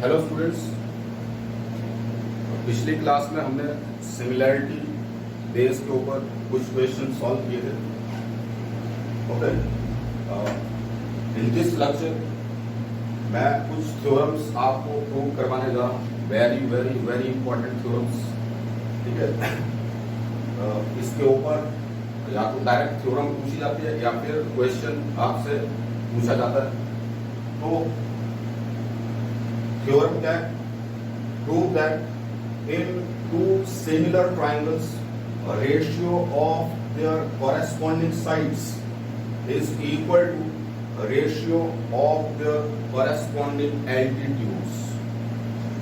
Hello students, पिछली class में हमने सिमिलैरिटी बेस के ऊपर कुछ क्वेश्चन सॉल्व किए थे। ओके, इन दिस लेक्चर मैं कुछ थ्योरम्स आपको प्रूव करवाने जा रहा हूँ। Very very very important theorems. ठीक है, इसके ऊपर या तो डायरेक्ट थ्योरम पूछी जाती है या फिर क्वेश्चन आपसे पूछा जाता है। तो थ्योरम क्या है? Prove that in two similar triangles ratio of their corresponding sides is equal to ratio of their corresponding altitudes.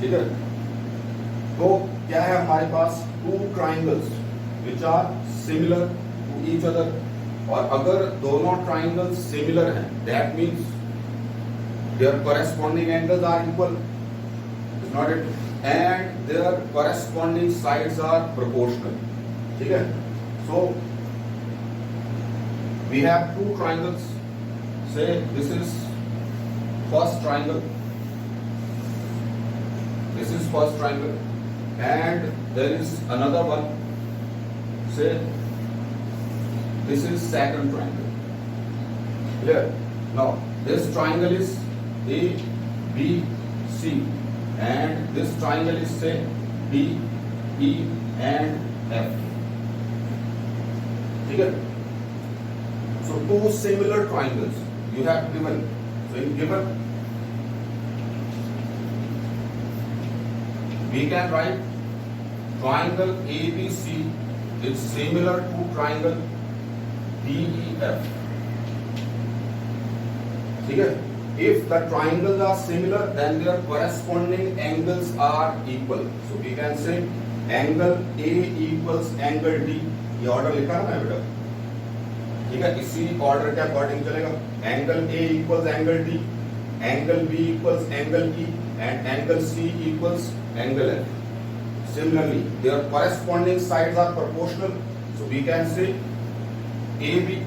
ठीक है, तो क्या है हमारे पास? Two triangles which are similar to each other, और अगर दोनों ट्राइंगल्स सिमिलर हैं that means their corresponding angles are equal, is not it, and their corresponding sides are proportional. ठीक है, so we have two triangles. Say this is first triangle, this is first triangle, and there is another one. Say this is second triangle. Clear? Now this triangle is A, B, C, and this triangle is say D, E, and F. ठीक है? So two similar triangles you have given. So in given, we can write triangle ABC is similar to triangle DEF. ठीक है? If the triangles are similar, then their corresponding angles are equal. So we can say angle A equals angle D. ये order लिखा है ना बेटा? ठीक है, इसी ऑर्डर के अकॉर्डिंग चलेगा। Angle A equals angle D, angle B equals angle E, and angle C equals angle F. Similarly, their corresponding sides are proportional. So we can say AB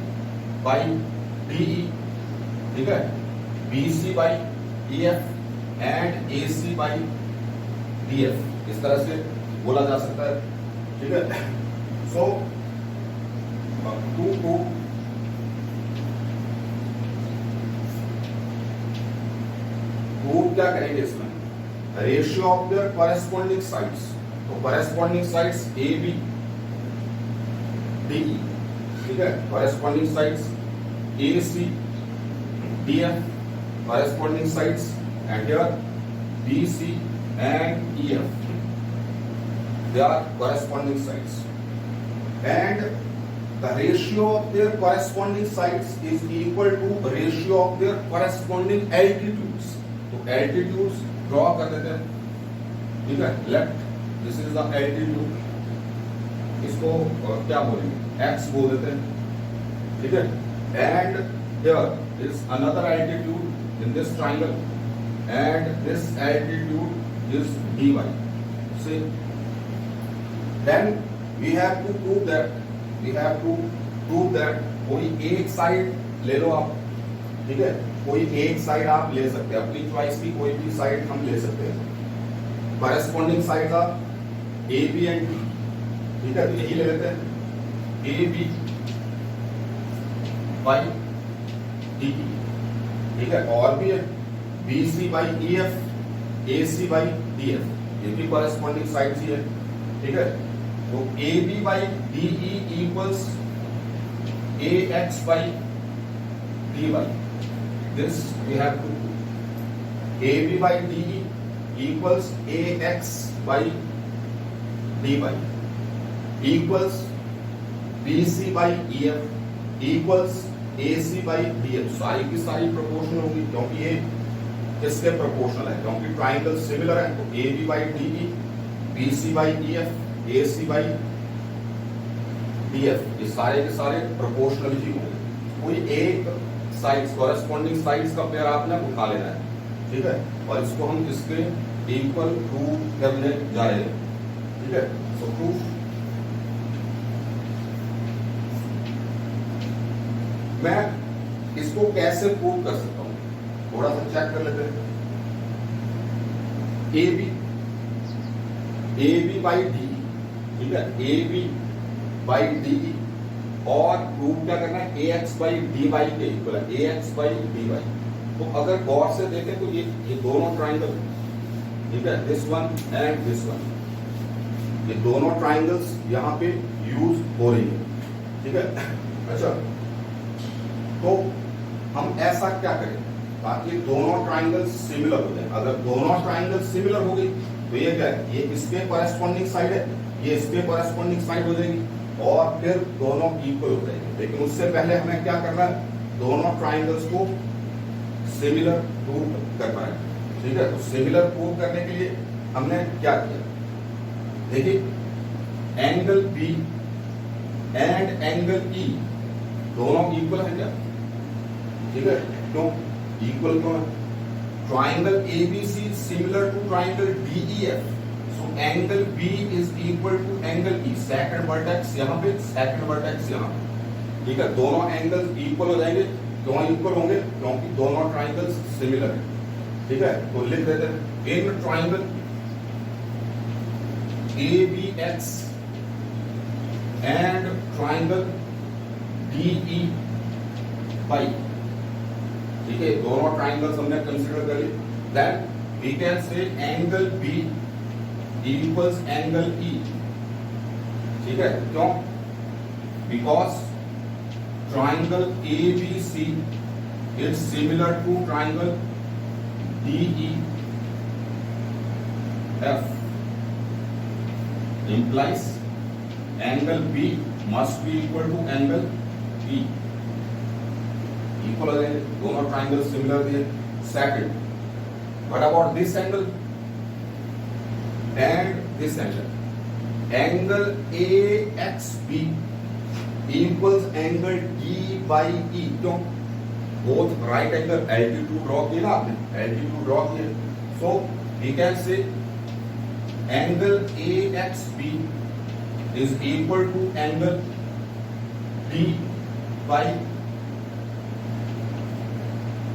by DE. ठीक है, BC by EF and AC by DF, इस तरह से बोला जा सकता है। ठीक है, सो टू क्या करेंगे इसमें? Ratio of their corresponding sides. तो कॉरेस्पॉन्डिंग साइड्स AB DE, ठीक है, corresponding sides AC DF, corresponding sides, and here BC and EF, they are corresponding sides, and the ratio of their corresponding sides is equal to ratio of their corresponding altitudes. तो altitudes draw कर देते हैं। ठीक है, left this is the altitude, इसको क्या बोलेंगे? X बोल देते हैं। ठीक है, and here is another altitude in this triangle, and this altitude is dy. See, then we have to prove that कोई एक साइड ले लो आप। ठीक है, कोई एक साइड आप ले सकते हैं, अपनी चॉइस की कोई भी साइड हम ले सकते हैं। कॉरेस्पॉन्डिंग साइड का ए बी एंड डी। ठीक है, यही ले लेते हैं, ए बी बाई डी। ठीक है, और भी है B C by E F, A C by D F, ये भी कॉरेस्पॉन्डिंग साइड ही है। ठीक है, तो A B by D E equals A X by D Y. This we have to do. A B by D E equals A X by D Y equals B C by E F equals AC by DF। सारी की सारी proportional होगी क्योंकि ये इसके proportional है, क्योंकि triangle similar है। तो AB by DE, BC by EF, AC by DF, ये सारे के सारे प्रोपोर्शनल ही होंगे। कोई एक साइड्स कॉरेस्पॉन्डिंग साइड्स का पेयर आपने उठा लेना है। ठीक है, और इसको हम इसके इक्वल प्रूव करने जा रहे हैं। ठीक है, सो प्रूफ मैं इसको कैसे प्रूव कर सकता हूं? थोड़ा सा चेक कर लेते हैं। ए बी बाई डी, ठीक है, ए बी बाई डी, और प्रूव क्या करना है, ए एक्स बाई डी वाई के इक्वल है, ए एक्स बाई डी वाई। तो अगर गौर से देखें तो ये दोनों ट्राइंगल, ठीक है, this one and this one, ये दोनों ट्राइंगल्स यहाँ पे यूज हो रही है, ठीक है। अच्छा, तो हम ऐसा क्या करें ताकि दोनों ट्राइंगल्स सिमिलर हो जाए। अगर दोनों ट्राइंगल सिमिलर हो गई तो ये क्या है, ये इसके कॉरेस्पॉन्डिंग साइड है, ये इसके कॉरेस्पॉन्डिंग साइड हो जाएगी, और फिर दोनों इक्वल हो जाएंगे। लेकिन उससे पहले हमें क्या करना है, दोनों ट्राइंगल्स को सिमिलर प्रूव करना है, ठीक है। तो सिमिलर प्रूव करने के लिए हमने क्या किया, देखिए angle B and angle E दोनों इक्वल है क्या, ठीक है। क्यों इक्वल, क्यों है, triangle ABC similar to triangle DEF, so angle B is equal to angle E, second vertex यहाँ पे, सेकंड वर्टेक्स यहाँ पे, ठीक है। दोनों एंगल्स इक्वल हो जाएंगे, क्यों इक्वल होंगे, क्योंकि दोनों ट्राइंगल्स सिमिलर है, ठीक है। तो लिख देते हैं in triangle ABX and triangle DEY, ठीक है, दोनों ट्राइंगल्स हमने कंसीडर कर ली। Then we can say angle B equals angle E, ठीक है। क्यों, because triangle ABC is similar to triangle DEF, implies angle B must be equal to angle E, equal हो जाएंगे, दोनों ट्राइंगल सिमिलर दिए। Second, what about this angle and this angle, angle AXB equals angle DYE, क्यों, both right angle, altitude draw किया ना आपने, altitude draw किया, so we can say angle AXB is equal to angle D by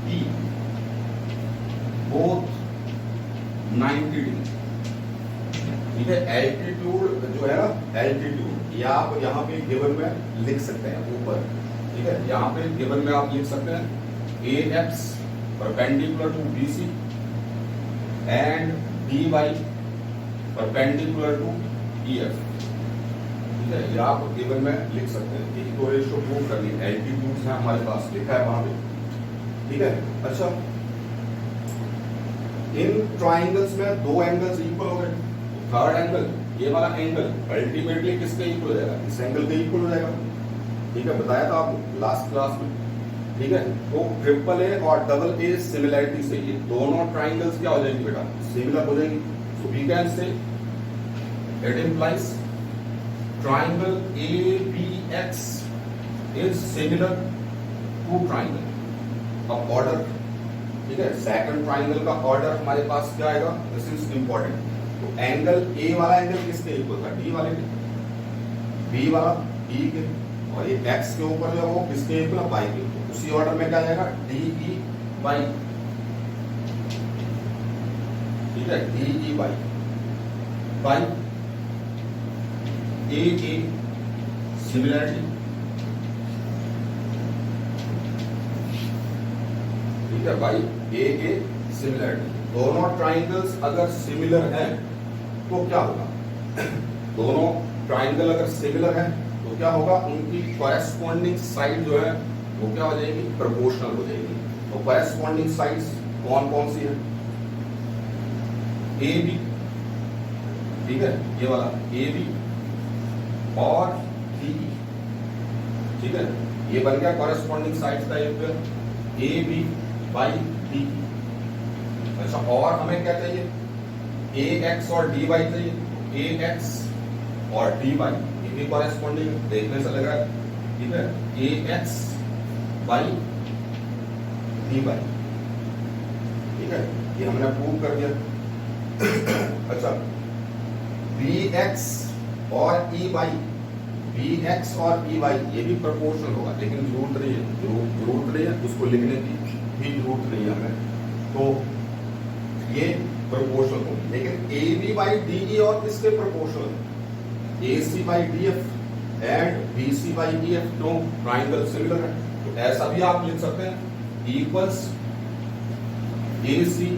E, both 90 degree, ठीक है। Altitude जो है ना, एल्टीट्यूड ये आप यहाँ पे गिवन में लिख सकते हैं ऊपर, ठीक है, यहाँ पे गिवन में आप लिख सकते हैं AX perpendicular to BC and DY perpendicular to EF, ठीक है, ये आप गिवन में लिख सकते हैं। इनको रेशियो प्रूव करनी है, एल्टीट्यूड्स है हमारे पास, लिखा है वहां पे, ठीक है। अच्छा, इन ट्राइंगल्स में दो एंगल्स इक्वल हो गए, थर्ड एंगल, ये वाला एंगल अल्टीमेटली किसके इक्वल हो जाएगा, इस एंगल के इक्वल हो जाएगा, ठीक है, बताया था आपको लास्ट क्लास में, ठीक है। तो ट्रिपल ए और डबल ए सिमिलैरिटी से ये दोनों ट्राइंगल्स क्या हो जाएंगे बेटा, सिमिलर हो जाएंगी। So we can say it implies triangle ABX is similar to triangle, अब ऑर्डर, ठीक है, सेकंड ट्राइंगल का ऑर्डर हमारे पास क्या आएगा, दिस इज इंपॉर्टेंट। तो एंगल ए वाला एंगल किसके इक्वल था, डी वाले के, बी वाला डी के, और ये एक्स के ऊपर जो वो किसके इक्वल है, बाई के, तो उसी ऑर्डर में क्या जाएगा, DE बाई, ठीक है, DE बाई AA सिमिलरिटी, ठीक है, बाई AA सिमिलरिटी। दोनों ट्राइंगल्स अगर सिमिलर हैं तो क्या होगा, दोनों ट्राइंगल अगर सिमिलर हैं तो क्या होगा, उनकी कॉरेस्पॉन्डिंग साइड जो है वो क्या हो जाएगी, प्रोपोर्शनल हो जाएगी। तो कॉरेस्पॉन्डिंग साइड्स कौन कौन सी है, AB, ठीक है, ये वाला AB और DE, ठीक है, ये बन गया कॉरेस्पॉन्डिंग साइड्स का एक AB बाई DE। अच्छा, और हमें क्या चाहिए, AX और DY चाहिए, AX और DY ये भी कॉरेस्पॉन्डिंग, देखने से लग रहा है, ठीक है, AX बाई DY, ठीक है, ये हमने प्रूव कर दिया। अच्छा, BX और EY, BX और EY ये भी प्रोपोर्शनल होगा, लेकिन जरूरत नहीं है, जरूरत नहीं है उसको लिखने की भी जरूरत नहीं है हमें। तो ये प्रोपोर्शनल होगी, लेकिन A B by D E और किसके प्रोपोर्शनल है, A C by D F and B C by E F, क्यों, ट्राइंगल सिमिलर है। तो ऐसा भी आप लिख सकते हैं equals A C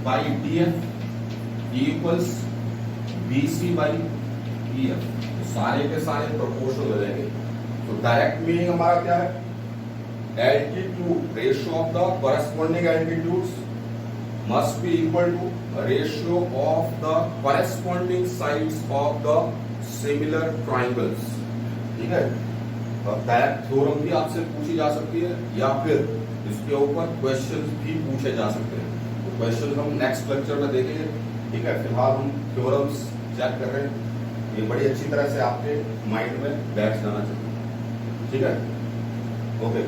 by D F equals B C by E F, सारे के सारे प्रोपोर्शनल हो जाएंगे। तो डायरेक्ट मीनिंग हमारा क्या है, altitude ratio of the corresponding altitudes must be equal to ratio of the corresponding sides of the similar triangles। ठीक है, डायरेक्ट थ्योरम भी आपसे पूछी जा सकती है या फिर इसके ऊपर क्वेश्चंस भी पूछे जा सकते हैं। तो क्वेश्चन हम नेक्स्ट लेक्चर में देखेंगे। ठीक है, फिलहाल हम थ्योरम्स चेक कर रहे हैं, ये बड़ी अच्छी तरह से आपके माइंड में बैठ जाना चाहिए। ठीक है, ओके।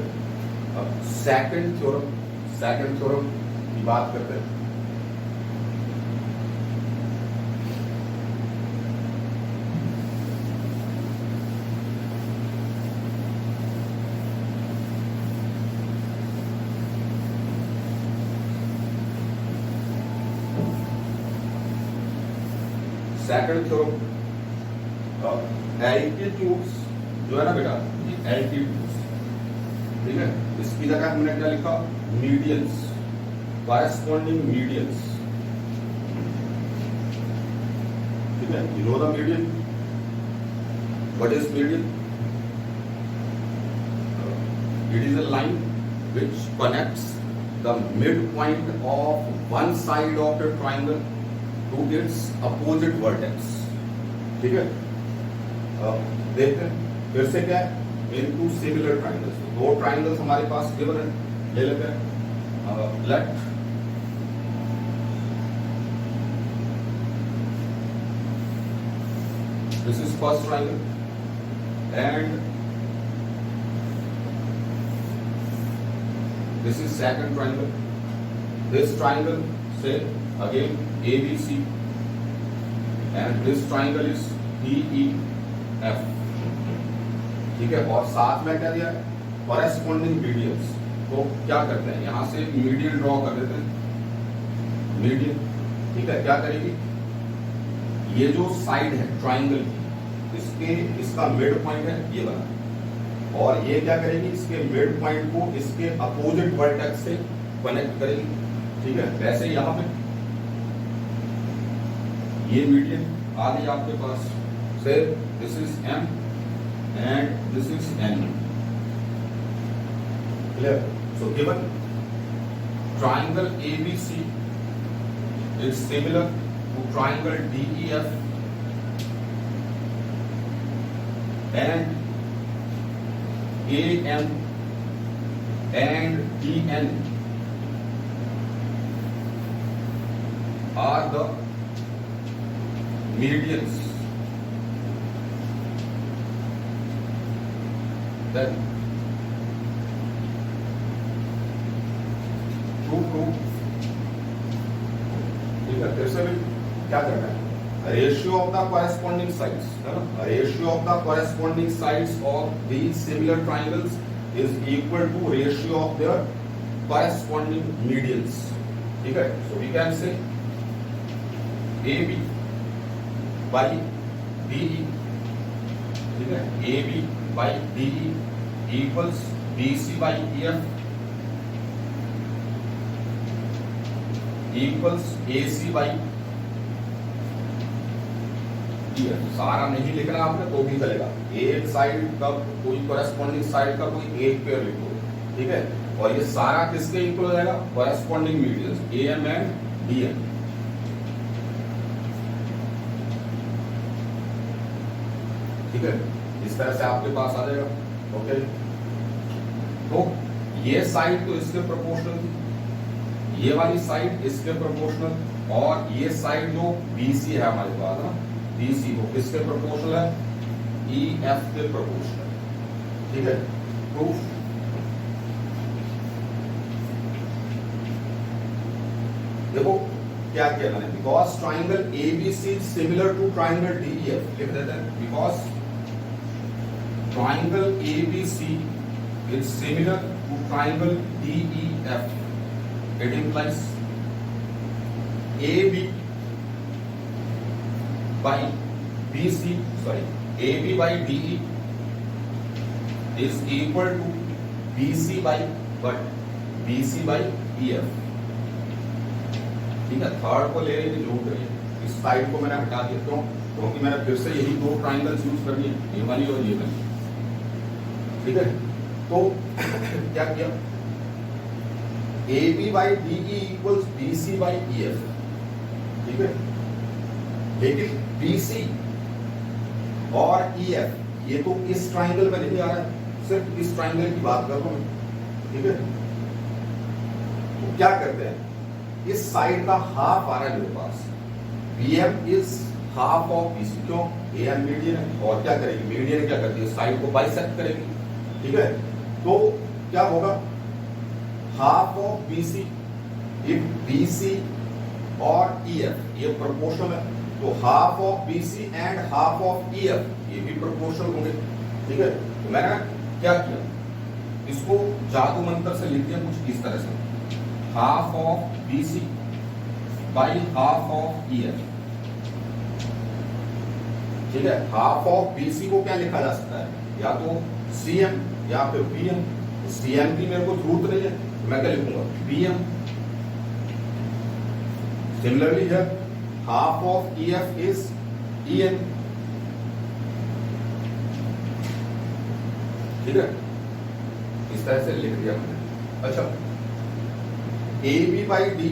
अब सेकंड थ्योरम की बात करते हैं। सेकंड थ्योरम, एल्टीट्यूड्स जो है ना बेटा, ये एल्टीट्यूड्स, ठीक है, इसकी जगह हमने क्या लिखा, मीडियंस, corresponding medians। ठीक है, you know the median, what is median? It is a line which connects the midpoint of one side of the triangle to its opposite vertex। ठीक है, देखते हैं फिर से क्या है, into similar triangles, दो triangles हमारे पास गिवन है, ले लेते हैं। let this is first triangle and this is second triangle। This triangle say again ABC and this triangle is DEF। ठीक है, और साथ में क्या दिया है, कॉरेस्पॉन्डिंग मीडियंस। तो क्या करते हैं, यहां से मीडियन ड्रॉ कर देते हैं, मीडियन। ठीक है, क्या करेगी, ये जो साइड है ट्राइंगल की, इसका मिड पॉइंट है ये बना, और ये क्या करेगी, इसके मिड पॉइंट को इसके अपोजिट वर्टेक्स से कनेक्ट करेगी। ठीक है, वैसे यहां पे ये मीडियन आ गई आपके पास, say this is M and this is N। Clear? So given triangle ABC is similar to triangle DEF and AM and DN are the medians, then to prove, ठीक है, फिर से भी क्या करना है, ratio of the corresponding sides, है ना, ratio of the corresponding sides of these similar triangles is equal to ratio of their corresponding medians. ठीक है, so we can say AB by DE, ठीक है, AB by DE equals BC by EF equals AC by सारा नहीं लिखना आपने तो भी चलेगा, एक साइड का कोई कॉरेस्पॉन्डिंग साइड का कोई एक पेयर लिखो। ठीक है, और ये सारा किसके इक्वल हो जाएगा, corresponding medians AM and DN। ठीक है, इस तरह से आपके पास आ जाएगा। ओके, तो ये साइड तो इसके प्रोपोर्शनल थी, ये वाली साइड इसके प्रोपोर्शनल, और ये साइड जो BC है हमारे पास ना, BC को किसके प्रोपोर्शनल है, EF के प्रोपोर्शनल। ठीक है, प्रूफ, देखो क्या किया मैंने, because triangle ABC similar to triangle DEF, लिख देते हैं, because triangle ABC is similar to triangle DEF, it implies A B by B C sorry A B by D is equal to B C by but B C by E F. ठीक है, third को ले रही थी जोड़ रही है, इस साइड को मैंने हटा दिया क्यों? क्योंकि मैंने फिर से यही दो ट्राइंगल्स यूज करनी है, ये वाली और ये वाली। ठीक है, तो क्या किया, A B by D equals B C by E F. ठीक है, लेकिन बी सी और ई एफ ये तो इस ट्राइंगल में नहीं आ रहा है, सिर्फ इस ट्राइंगल की बात कर रहा हूं। ठीक है, तो क्या करते हैं, इस साइड का हाफ आ रहा है मेरे पास, B M is half of B C. क्यों? ए एम मीडियन है, और क्या करेगी मीडियन, क्या करती है साइड को बाइसेक्ट करेगी। ठीक है, तो क्या होगा, half of B C, if B C और ई एफ ये प्रोपोर्शनल है, तो half of B C and half of E F ये भी प्रोपोर्शनल होंगे। ठीक है, तो मैंने क्या किया, इसको जादू मंत्र से लिख दिया कुछ इस तरह से, half of B C by half of E F. ठीक है, हाफ ऑफ बी सी को क्या लिखा जा सकता है, या तो सी एम या फिर बी एम। सी एम की मेरे को जरूरत नहीं है, मैं क्या लिखूंगा, बी एम। सिमिलरली है, half of E F is E N. ठीक है, इस तरह से लिख दिया मैंने। अच्छा, A B by D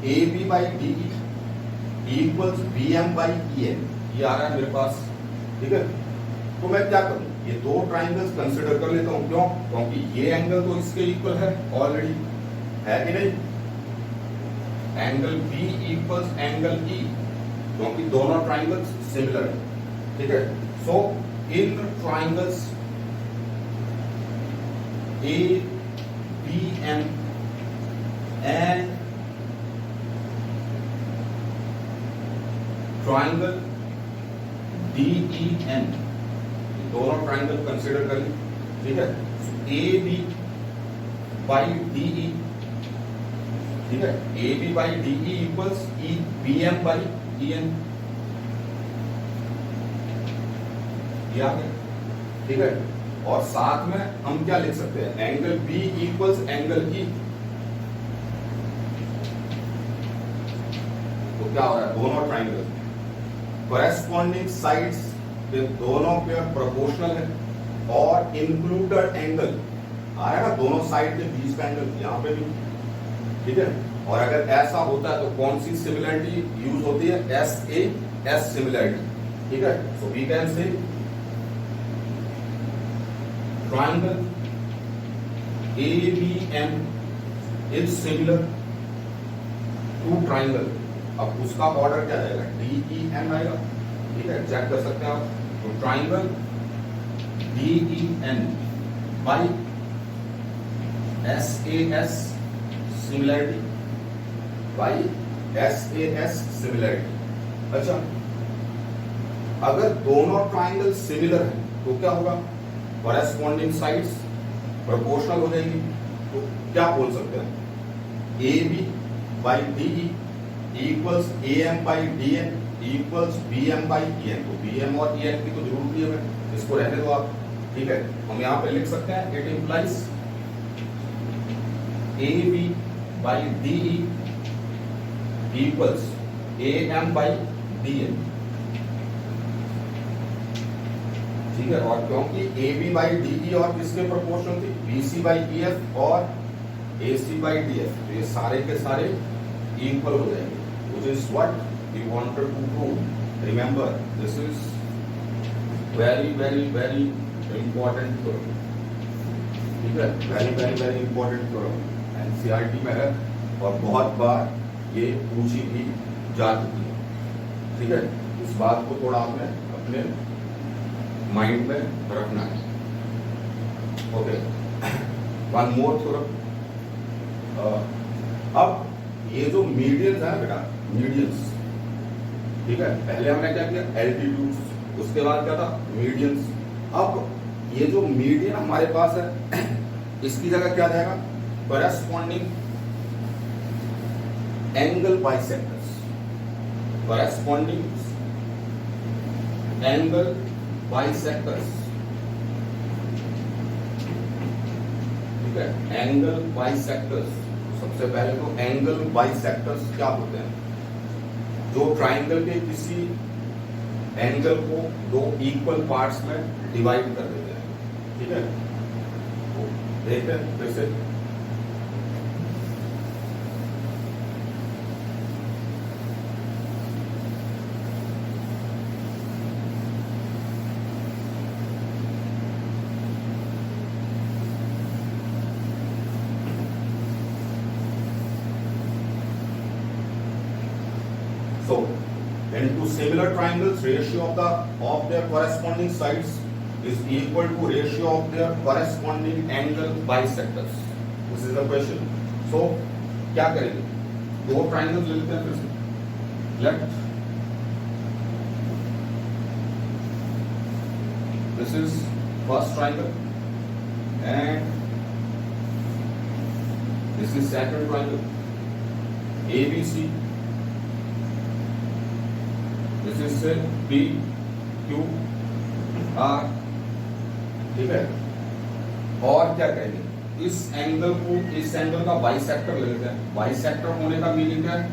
A B by D equals B M by E N, ये आ रहा है मेरे पास। ठीक है, तो मैं क्या करूं, ये दो ट्राइंगल्स कंसिडर कर लेता हूं। क्यों? क्योंकि ये एंगल तो इसके इक्वल है ऑलरेडी, है कि नहीं, angle B equals angle E, क्योंकि दोनों ट्राइंगल्स सिमिलर है। ठीक है, so in triangles A B M and triangle D E N, दोनों ट्राइंगल कंसिडर कर ली। ठीक है, A B by D E, ठीक है, A B by D E equals E B M by E N, ये आ गया। ठीक है, और साथ में हम क्या लिख सकते हैं, angle B equals angle E. तो क्या हो रहा है, दोनों ट्राइंगल कॉरेस्पॉन्डिंग साइड्स ये दोनों पेयर प्रोपोर्शनल है, और इंक्लूडेड एंगल आ रहा है ना, दोनों साइड के बीच का एंगल यहां पे भी। ठीक है, और अगर ऐसा होता है तो कौन सी सिमिलरिटी यूज होती है, एस ए एस सिमिलरिटी। ठीक है, so we can say triangle A B M is similar to triangle. अब उसका ऑर्डर क्या रहेगा, डी ई एन आएगा। ठीक है, चेक कर सकते हैं आप, तो triangle D E N by S A S similarity by S A S similarity. अच्छा, अगर दोनों ट्राइंगल सिमिलर हैं तो क्या होगा, कॉरेस्पॉन्डिंग साइड्स प्रोपोर्शनल हो जाएंगी। तो क्या बोल सकते हैं, A B by D E equals A M by D N equals B M by E N. तो बी एम और ई एन की तो जरूरत नहीं है, इसको रहने दो आप। ठीक है, हम यहां पे लिख सकते हैं, it implies A B by D E equals A M by D N. ठीक है, और क्योंकि A B by D E और किसके प्रोपोर्शनल थी, B C by E F और A C by D F, तो ये सारे के सारे इक्वल हो जाएंगे, which is what we wanted to prove. Remember, this is very very very important theorem. ठीक है, very very very important theorem, NCERT में है और बहुत बार ये पूछी भी जा चुकी है। ठीक है, इस बात को थोड़ा आपने अपने माइंड में रखना है। Okay, one more theorem. अब ये जो मीडियंस है बेटा, मीडियंस, ठीक है, पहले हमने क्या किया, एल्टीट्यूड्स, उसके बाद क्या था, मीडियंस। अब ये जो मीडियन हमारे पास है, इसकी जगह क्या जाएगा, corresponding angle bisectors, corresponding angle bisectors, ठीक है, एंगल बाइसेक्टर्स। सबसे पहले तो एंगल बाइसेक्टर्स क्या होते हैं? जो ट्राइंगल के किसी एंगल को दो इक्वल पार्ट्स में डिवाइड कर देते हैं, ठीक है। तो देखते हैं फिर से। So, into similar triangles, ratio of their corresponding sides is equal to ratio of their corresponding angle bisectors. This is the question. So, क्या करेंगे? दो triangles ले लेते हैं फिर से. Let this is first triangle and this is second triangle. ABC. This is P Q R, ठीक है। और क्या कहेंगे? इस एंगल को इस एंगल का बाइसेक्टर ले लेते हैं। बाइसेक्टर होने का मीनिंग क्या है?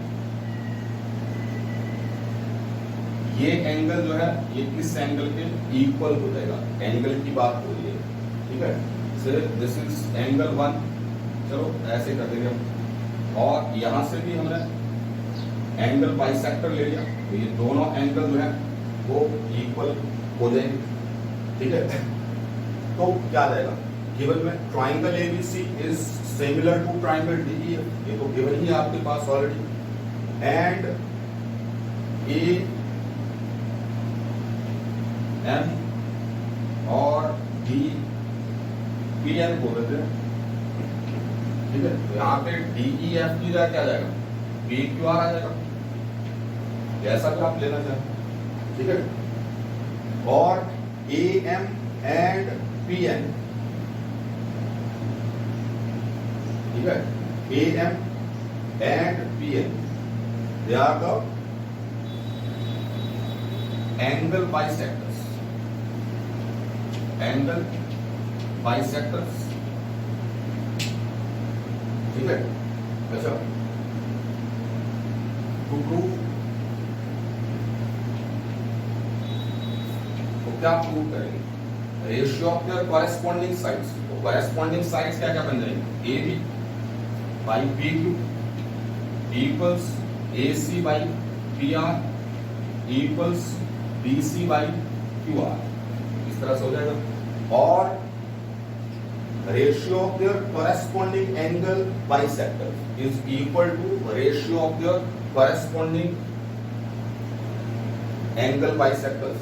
ये एंगल जो है ये इस एंगल के इक्वल हो जाएगा। एंगल की बात हो रही है, ठीक है। दिस इज एंगल 1, चलो ऐसे कर देंगे हम। और यहां से भी हमने एंगल बाइसेक्टर ले लिया, तो ये दोनों एंगल जो है वो इक्वल हो जाएंगे, ठीक है। तो क्या जाएगा? गिवन में triangle ABC is similar to triangle DEF, ये तो गिवन ही है आपके पास ऑलरेडी। एंड ए एम और डी पी एम बोल देते हैं, ठीक है। तो यहाँ पे डीईएफ की जगह क्या जाएगा? पी क्यू आर आ जाएगा, जैसा भी आप लेना चाहें, ठीक है। और A M and P N, ठीक है, A M and P N, they are the angle bisectors, angle bisectors, ठीक है। अच्छा, टू प्रूव, तो क्या प्रूव करेंगे? Ratio of their corresponding sides. तो कॉरेस्पॉन्डिंग साइड्स क्या क्या बन जाएंगे? A B by P Q equals A C by P R equals B C by Q R, इस तरह से हो जाएगा। और ratio of their corresponding angle bisector is equal to ratio of their corresponding angle bisectors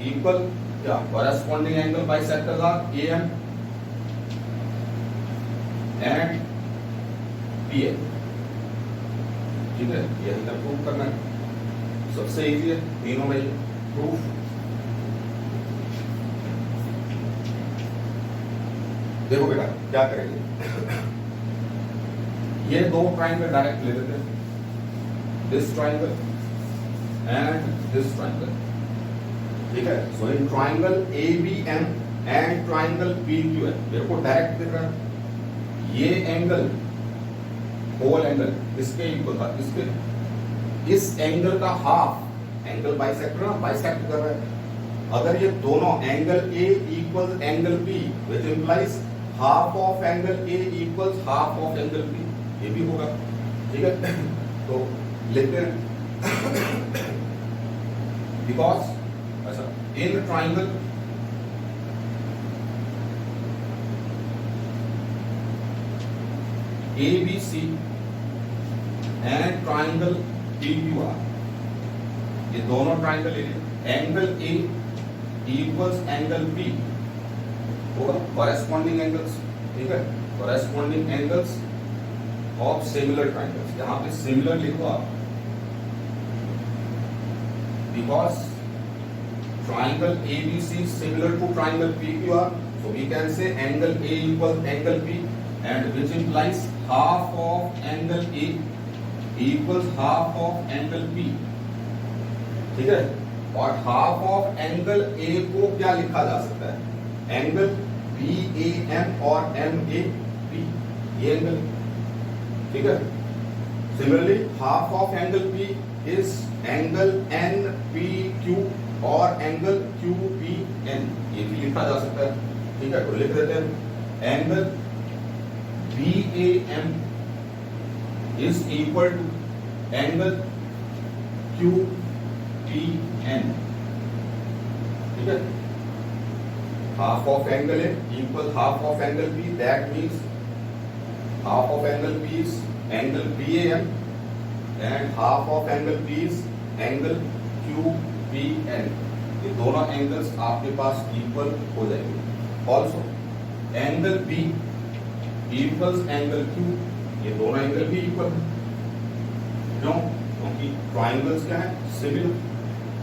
equal क्या? Corresponding angle bisectors are A M and P M, ठीक है। यही तक प्रूव करना है, सबसे इजी है तीनों में प्रूफ। देखो बेटा क्या करेंगे, ये दो ट्राइंगल डायरेक्ट ले लेते हैं, this triangle and this triangle, ठीक है। So in triangle A B M and triangle P Q M, मेरे को डायरेक्ट दिख रहा है ये एंगल, होल एंगल इसके इक्वल था, इसके इस एंगल का हाफ, एंगल बाइसेक्टर ना, बाइसेक्ट कर रहा है। अगर ये दोनों angle A equal angle B, which implies half of angle A equals half of angle B, ये भी होगा, ठीक है। तो लिखते हैं बिकॉज अच्छा in triangle ABC and triangle PQR, ये दोनों triangle angle A equals angle B होगा, कॉरेस्पॉन्डिंग एंगल्स, ठीक है। Corresponding angles of similar triangles, यहां पे सिमिलर लिखो आप, because triangle ABC similar to triangle PQR, so we can say angle A equals angle B and which implies half of angle A equals half of angle P, ठीक है। और half of angle A को क्या लिखा जा सकता है, angle BAM और MAP, ये एंगल, ठीक है। Similarly half of angle P is angle NPQ और एंगल QPN, ये भी लिखा जा सकता है, ठीक है। तो लिख देते हैं angle BAM is equal to angle QPN, ठीक है। हाफ ऑफ एंगल है equal half of angle P, that means half of angle P is angle BAM and half of angle P is angle QPN। ये दोनों angles आपके पास equal हो जाएंगे। Also angle B equals angle Q, ये दोनों angle भी equal है, क्यों, क्योंकि ट्राइंगल्स क्या है, सिमिलर,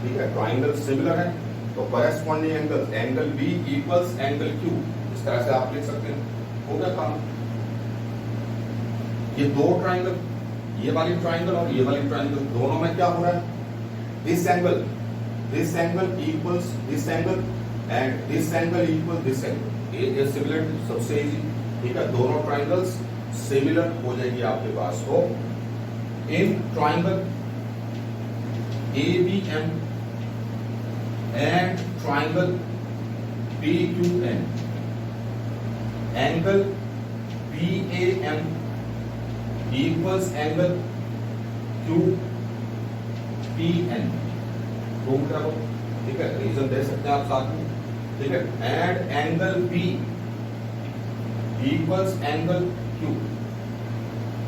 ठीक है। ट्राइंगल सिमिलर है तो corresponding angle angle B equals angle Q, इस तरह से आप लिख सकते हैं। हो गया काम। ये दो ट्राइंगल, ये वाली ट्राइंगल और ये वाली ट्राइंगल, दोनों में क्या हो रहा है, this angle equals this angle and this angle equal this angle, ये सिमिलर, सबसे इजी, ठीक है। दोनों ट्राइंगल्स सिमिलर हो जाएगी आपके पास। तो in triangle ABM and triangle PQN, angle BAM equals angle QPN, prove करो, ठीक है। रीजन दे सकते हैं आप साथ में, ठीक है। And angle B equals angle Q,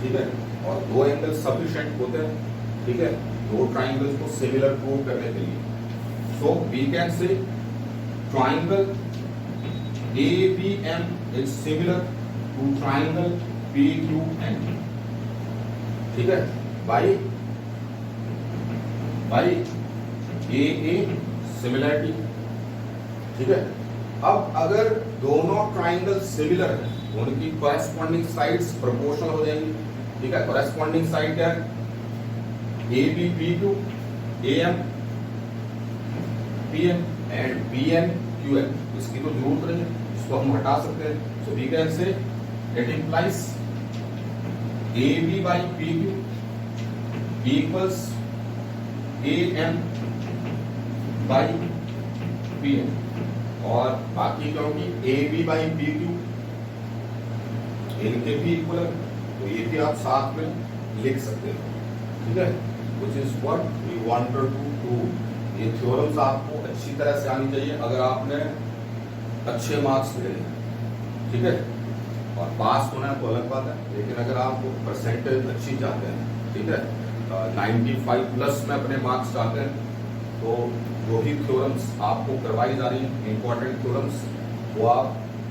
ठीक है। और दो एंगल सफिशिएंट होते हैं, ठीक है, दो ट्राइंगल्स को सिमिलर प्रूव करने के लिए। So we can say triangle ABM is similar to triangle PQN, ठीक है, बाई AA सिमिलरिटी, ठीक है। अब अगर दोनों ट्राइंगल सिमिलर है, उनकी कॉरेस्पॉन्डिंग साइड्स प्रोपोर्शनल हो जाएंगी, ठीक है। कॉरेस्पॉन्डिंग साइड क्या है, AB PQ, AM PM and BN QN, इसकी तो जरूरत नहीं है, इसको हम हटा सकते हैं। So we can say it implies AB by PQ equals AM by PM, और बाकी क्योंकि AB by PQ इनके भी इक्वल है, तो ये भी आप साथ में लिख सकते हैं, ठीक है। Which is what we wanted to prove. ये थ्योरम्स आपको अच्छी तरह से आनी चाहिए अगर आपने अच्छे मार्क्स लेने हैं, ठीक है। और पास होना है तो अलग बात है, लेकिन अगर आप परसेंटेज अच्छी चाहते हैं, ठीक है, 95 प्लस में अपने मार्क्स चाहते हैं, तो जो भी थ्योरम्स आपको करवाई जा रही हैं इंपॉर्टेंट थ्योरम्स, वो आप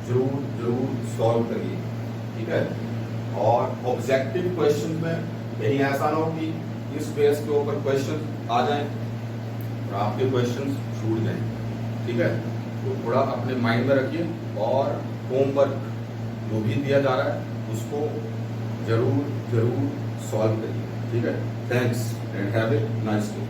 जरूर सॉल्व करिए, ठीक है। और ऑब्जेक्टिव क्वेश्चन में कहीं ऐसा ना हो कि इस बेस के ऊपर क्वेश्चन आ जाए और आपके क्वेश्चन छूट जाए, ठीक है। तो थोड़ा अपने माइंड में रखिए और होमवर्क जो भी दिया जा रहा है उसको जरूर सॉल्व करिए, ठीक है। Thanks and have a nice day.